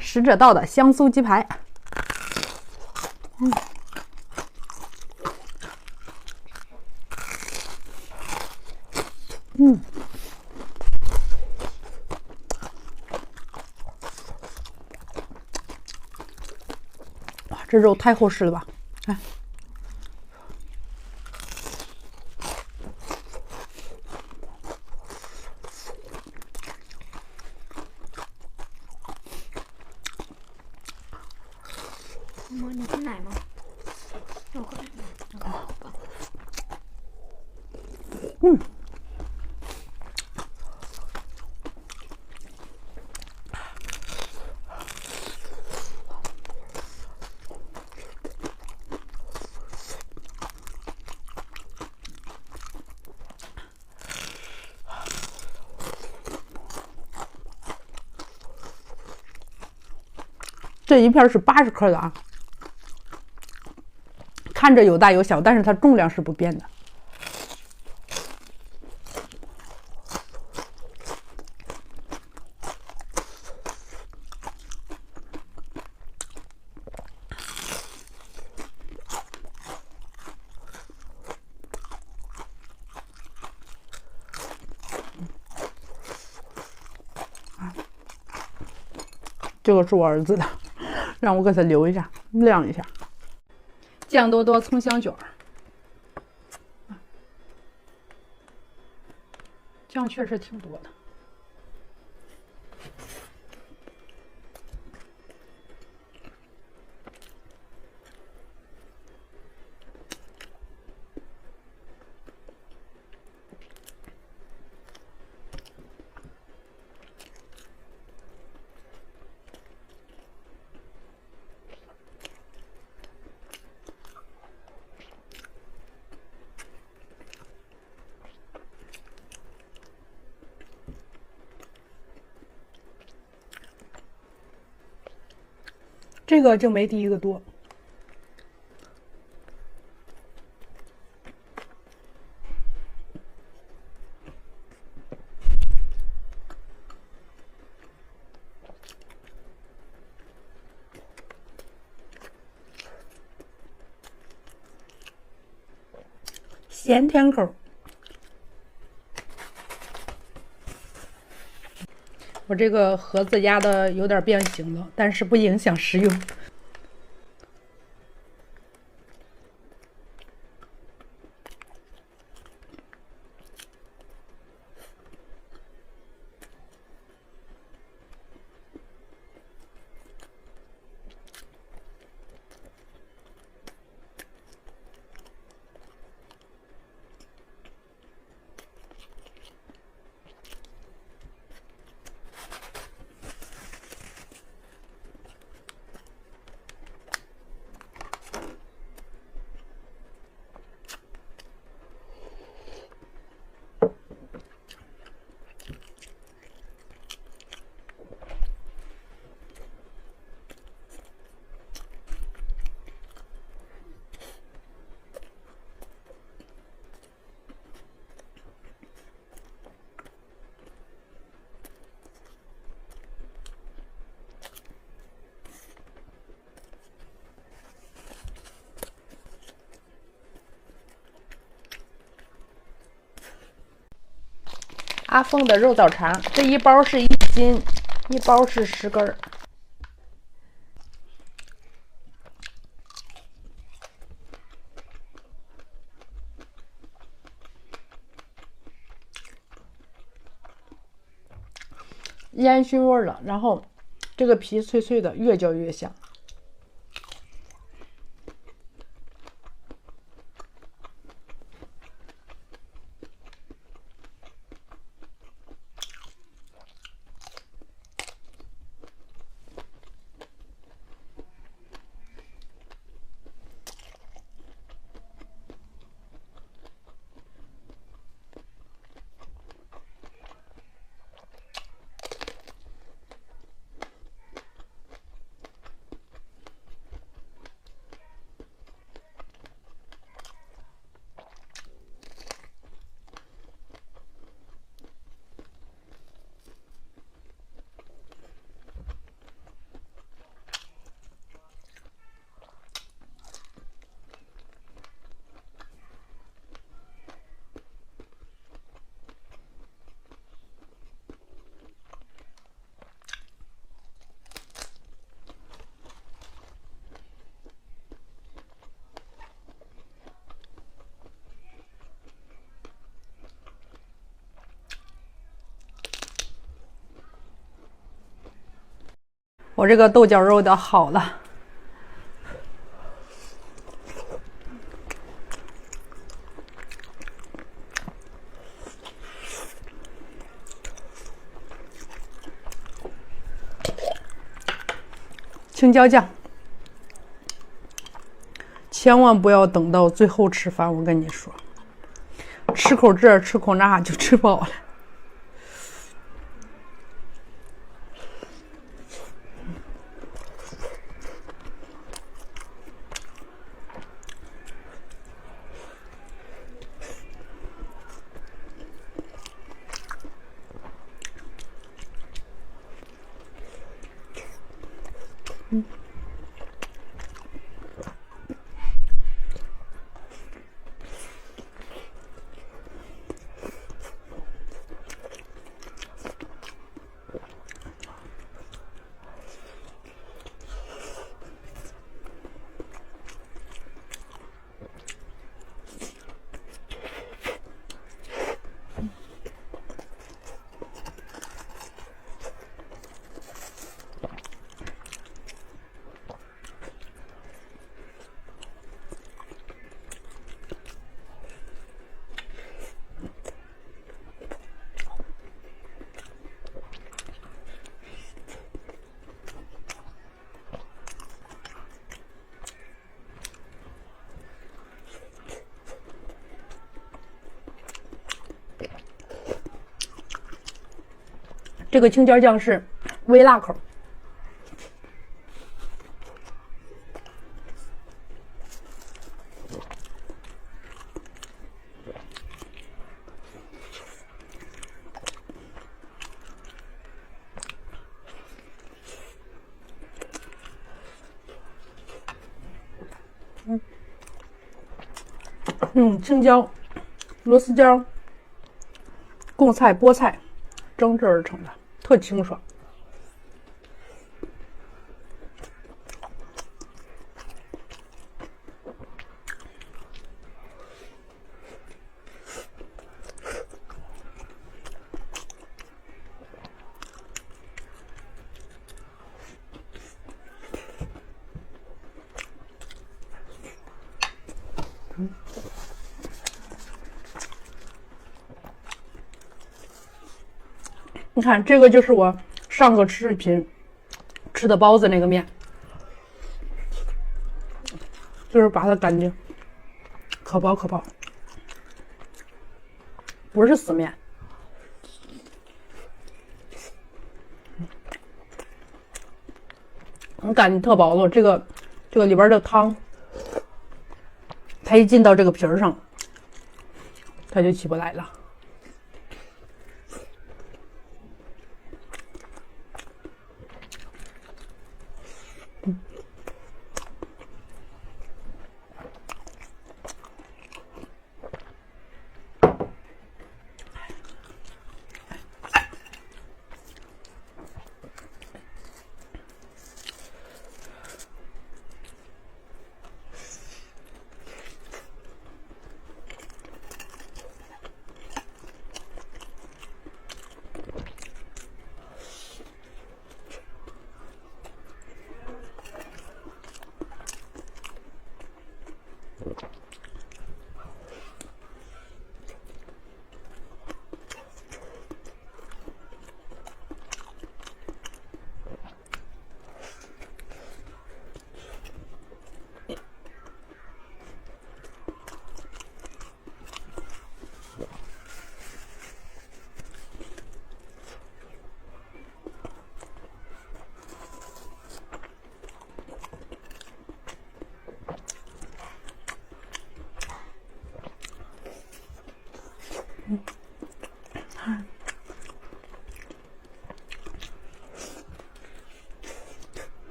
使者道的香酥鸡排。哇，这肉太厚实了吧！看。妈，你喝奶吗？我喝奶。这一片是80克的啊，看着有大有小，但是它重量是不变的。这个是我儿子的，让我给他留一下，晾一下。酱多多葱香卷儿，酱确实挺多的。这个就没第一个多。咸甜口。我这个盒子压的有点变形了，但是不影响食用。阿凤的肉枣肠，这一包是1斤，一包是10根儿。烟熏味了，然后这个皮脆脆的，越嚼越香。我这个豆角肉的好了。青椒酱，千万不要等到最后吃饭，我跟你说，吃口这吃口那就吃饱了。这个青椒酱是微辣口。青椒、螺丝椒、贡菜、菠菜蒸制而成的，特清爽。你看，这个就是我上个视频吃的包子那个面，就是把它擀的可薄可薄，不是死面。你擀的特薄了，这个里边的汤，它一进到这个皮儿上，它就起不来了。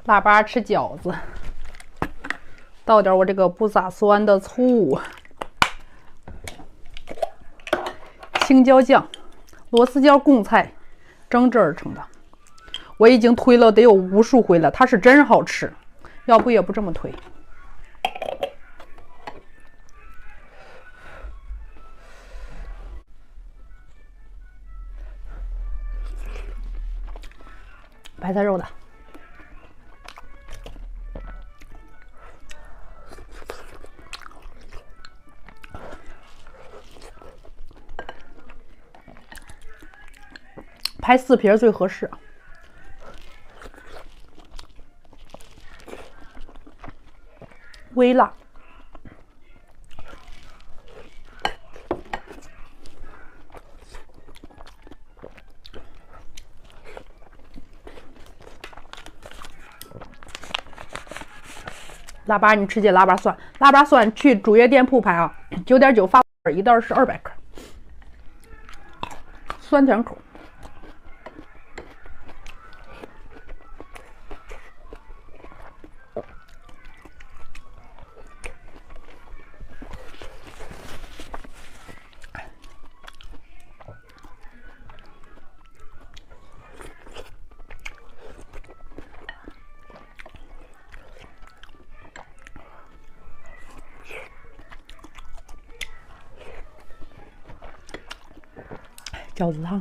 腊八吃饺子，倒点我这个不撒酸的醋，青椒酱，螺丝椒贡菜蒸制而成的。我已经推了得有无数回了，它是真好吃，要不也不这么推。白菜肉的。拍4片最合适。微辣。腊八你吃些腊八蒜，腊八蒜去主页店铺拍啊，9.9发一袋是200克，酸甜口。饺子汤，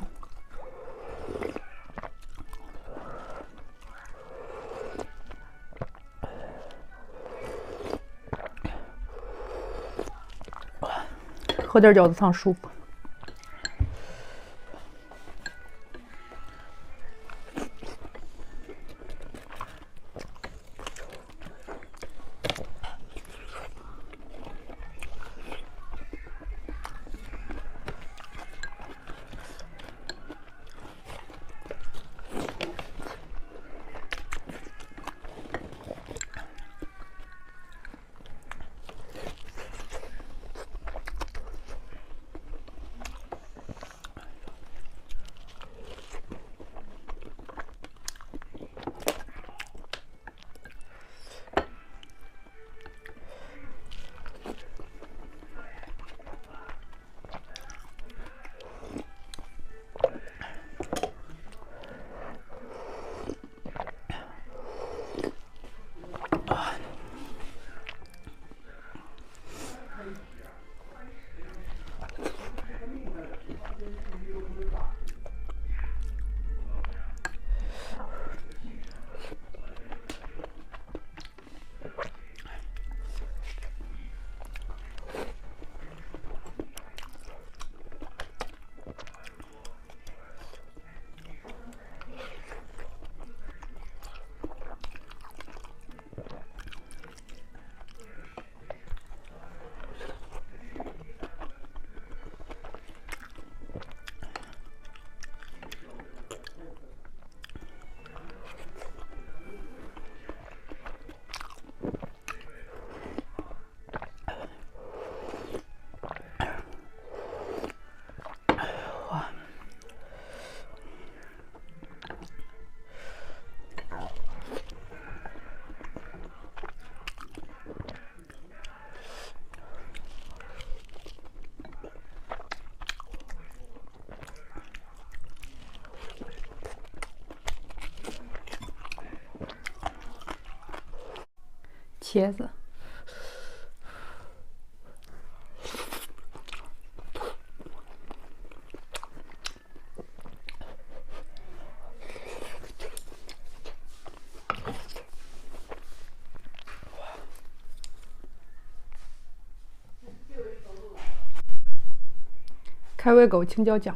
喝点饺子汤舒服。茄子，开胃狗青椒酱。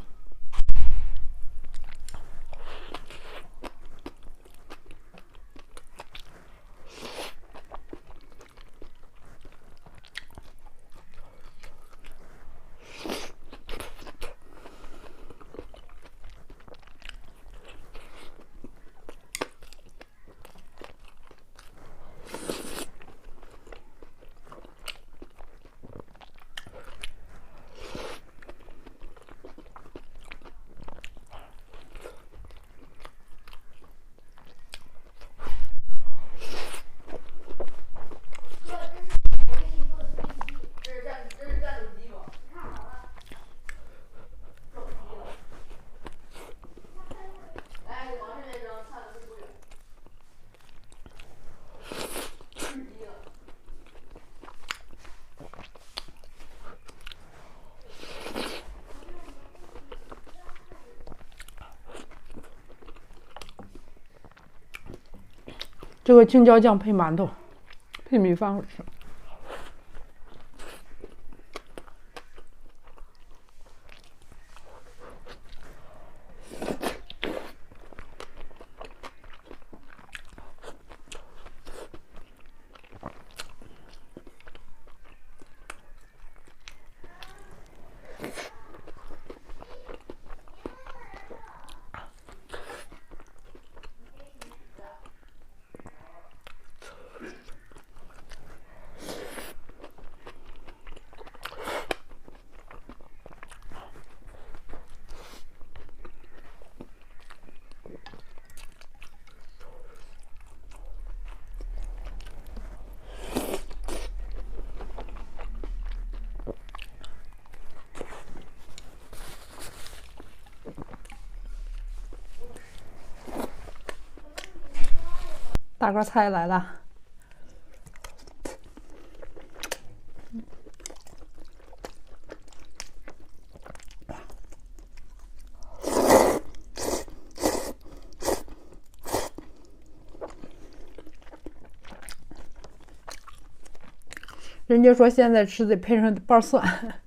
这个青椒酱配馒头，配米饭好吃。大个菜来了，人家说现在吃得配上瓣蒜。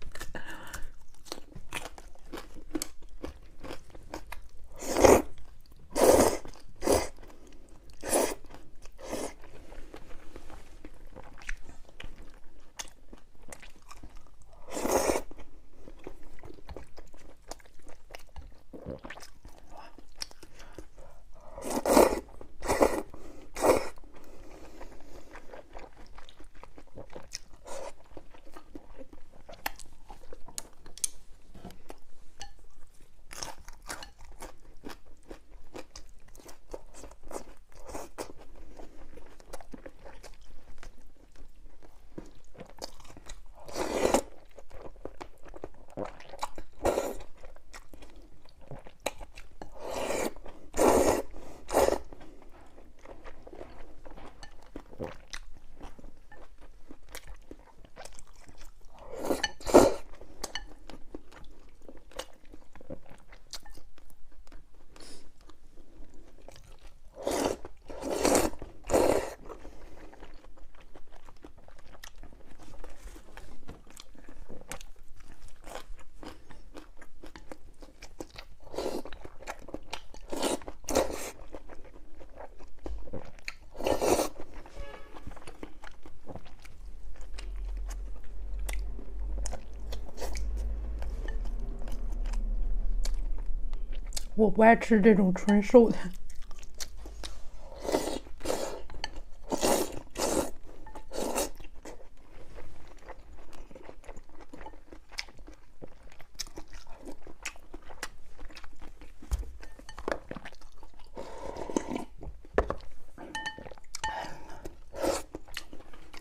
我不爱吃这种纯瘦的。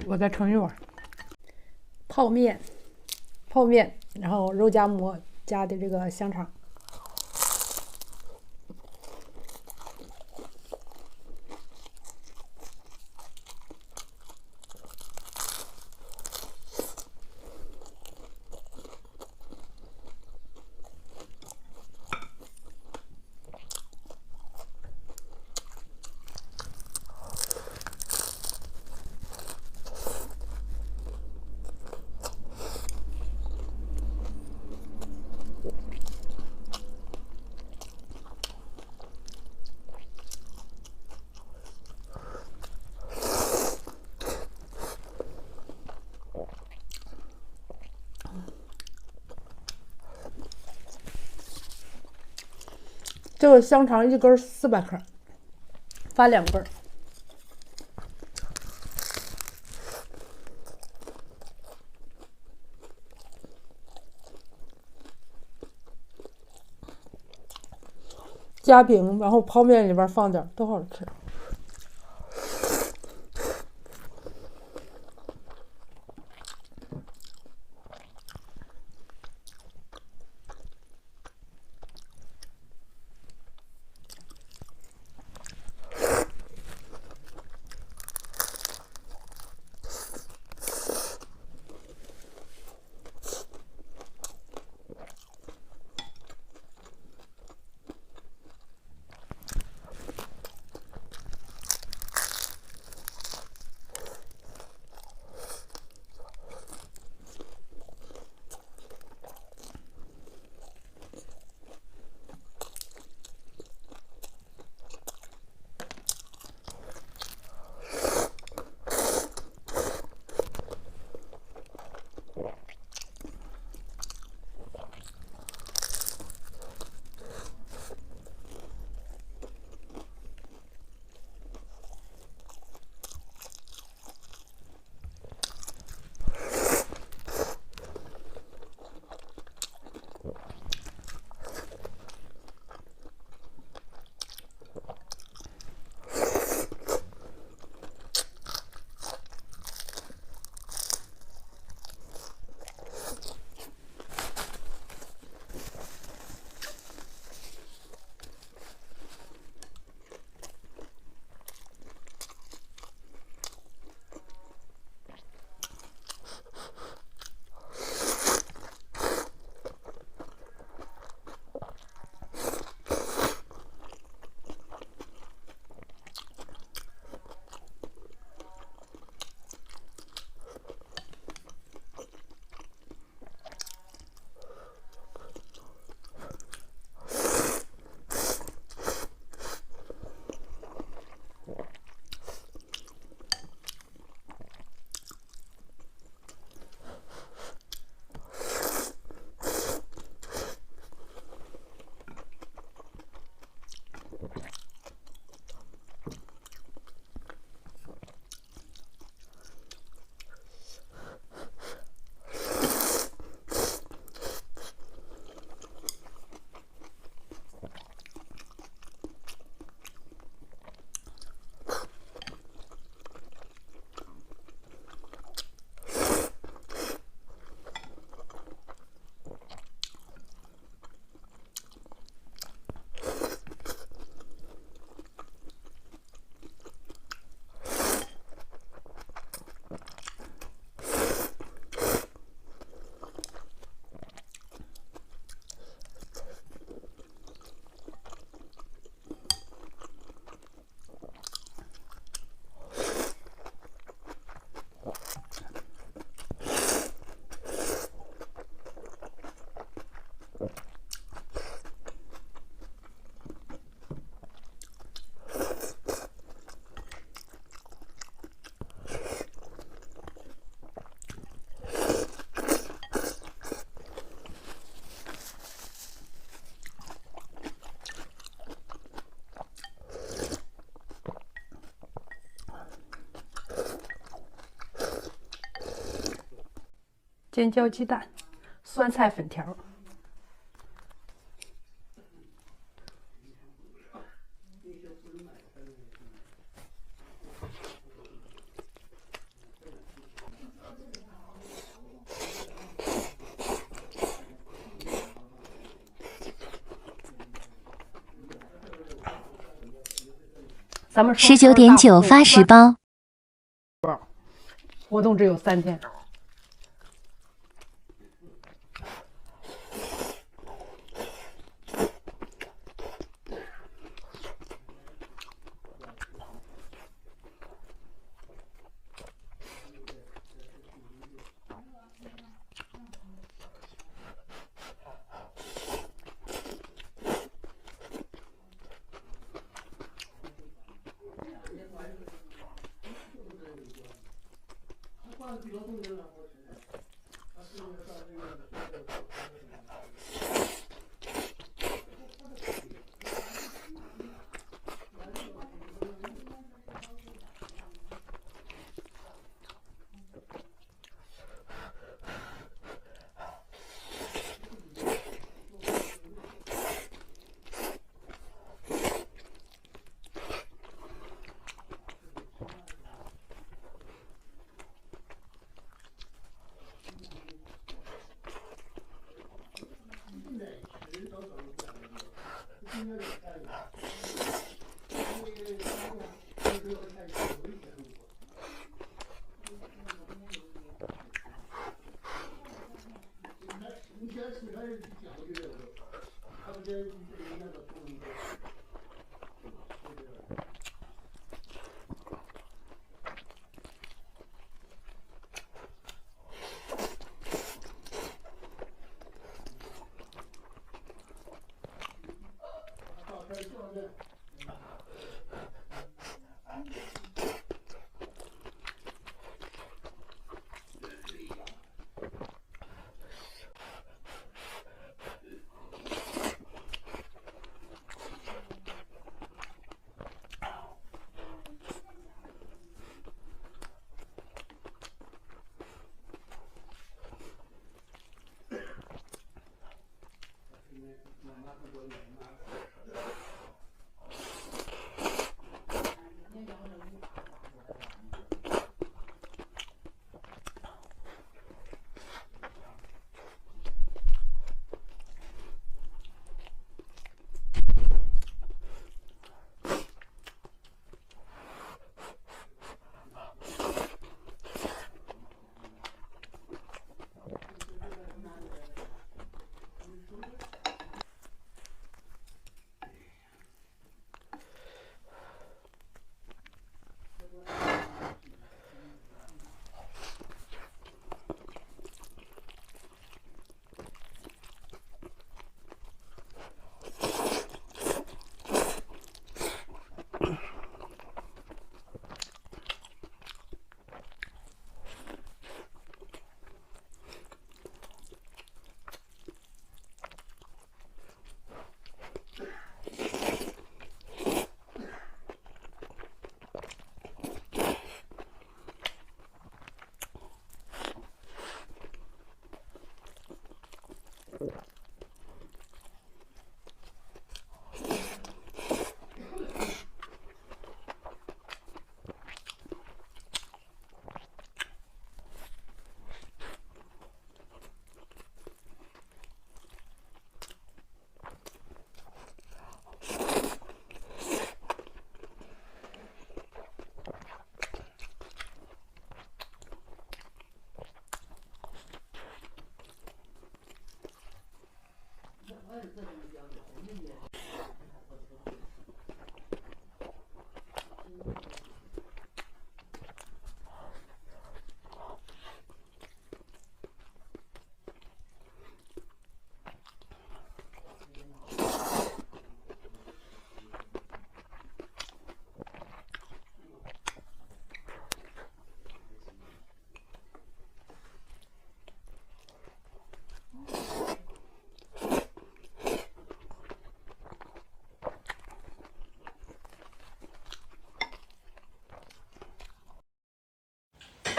我再盛一碗泡面，然后肉夹馍加的这个香肠。这个香肠一根400克，发2根。夹饼，然后泡面里边放点，都好吃。尖椒鸡蛋、酸菜粉条。咱们19.9发10包，活动只有3天。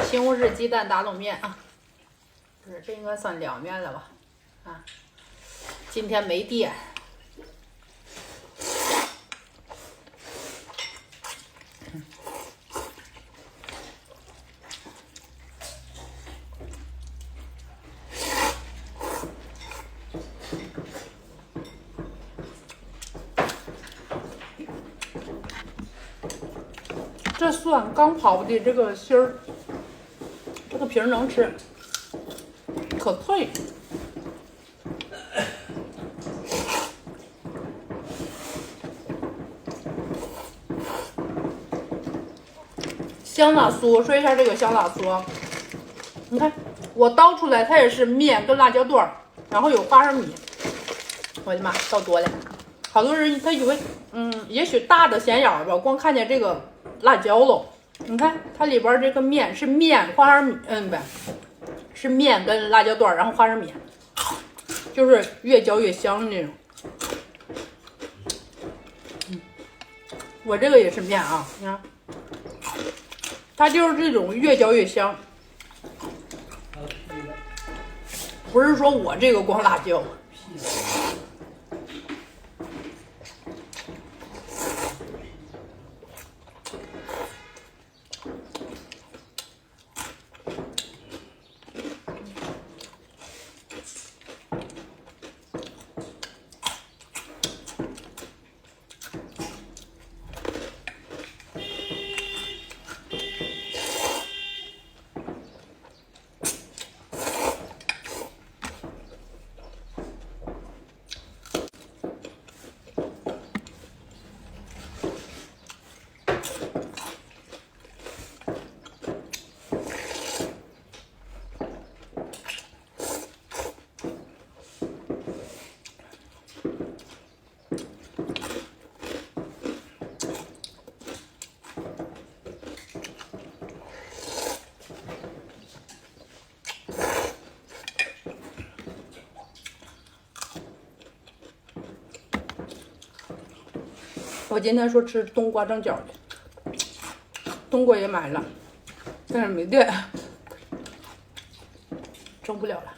西红柿鸡蛋打卤面啊！不是，这应该算凉面了吧？啊，今天没电。这蒜刚刨的这个芯儿，这个皮儿能吃，可脆。香辣酥，说一下这个香辣酥，你看我倒出来，它也是面跟辣椒段儿，然后有花生米。我的妈，倒多了！好多人他以为，也许大的显眼儿吧，光看见这个辣椒喽。你看它里边这个面是面花生米，不是面跟辣椒段儿，然后花生米，就是越嚼越香这种。我这个也是面啊，你看，它就是这种越嚼越香。不是说我这个光辣椒。我今天说吃冬瓜蒸饺去，冬瓜也买了，但是没电，蒸不了了。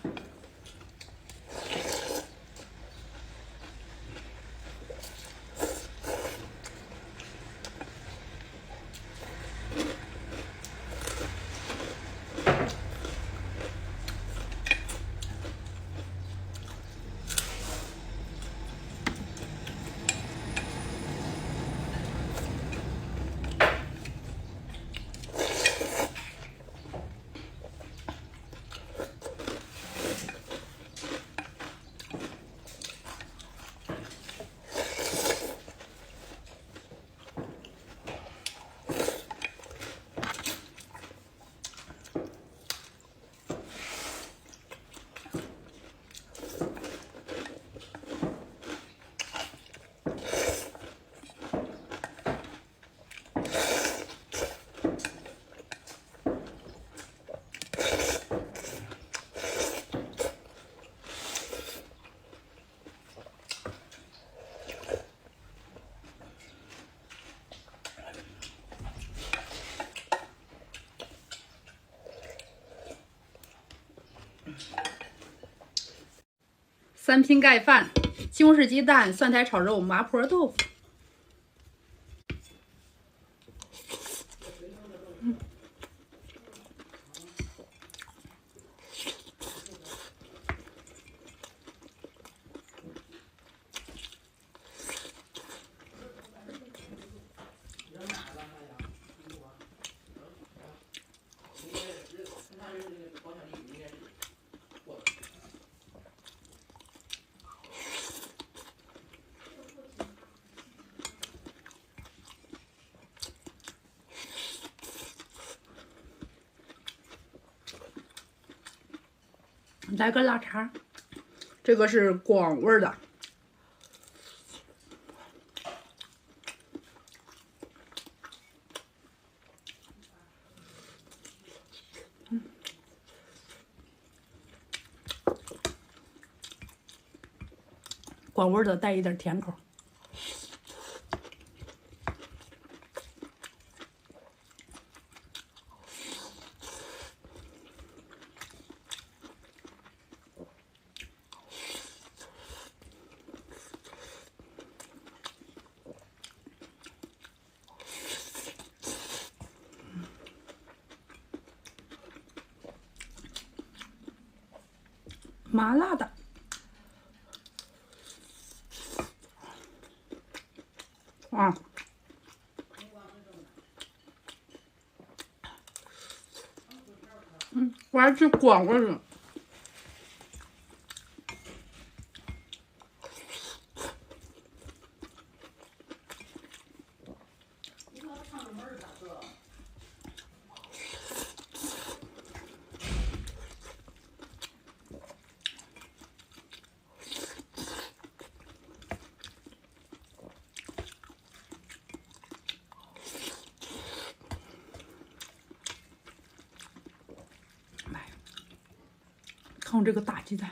三拼盖饭：西红柿鸡蛋、蒜苔炒肉、麻婆豆腐。来个腊肠，这个是广味的。广味的带一点甜口。麻辣的。啊，我还吃广瓜子。看我这个大鸡蛋，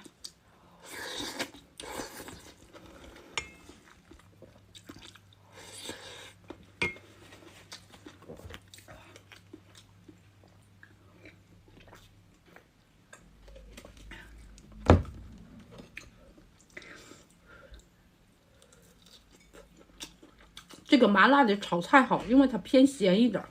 这个麻辣的炒菜好，因为它偏咸一点儿。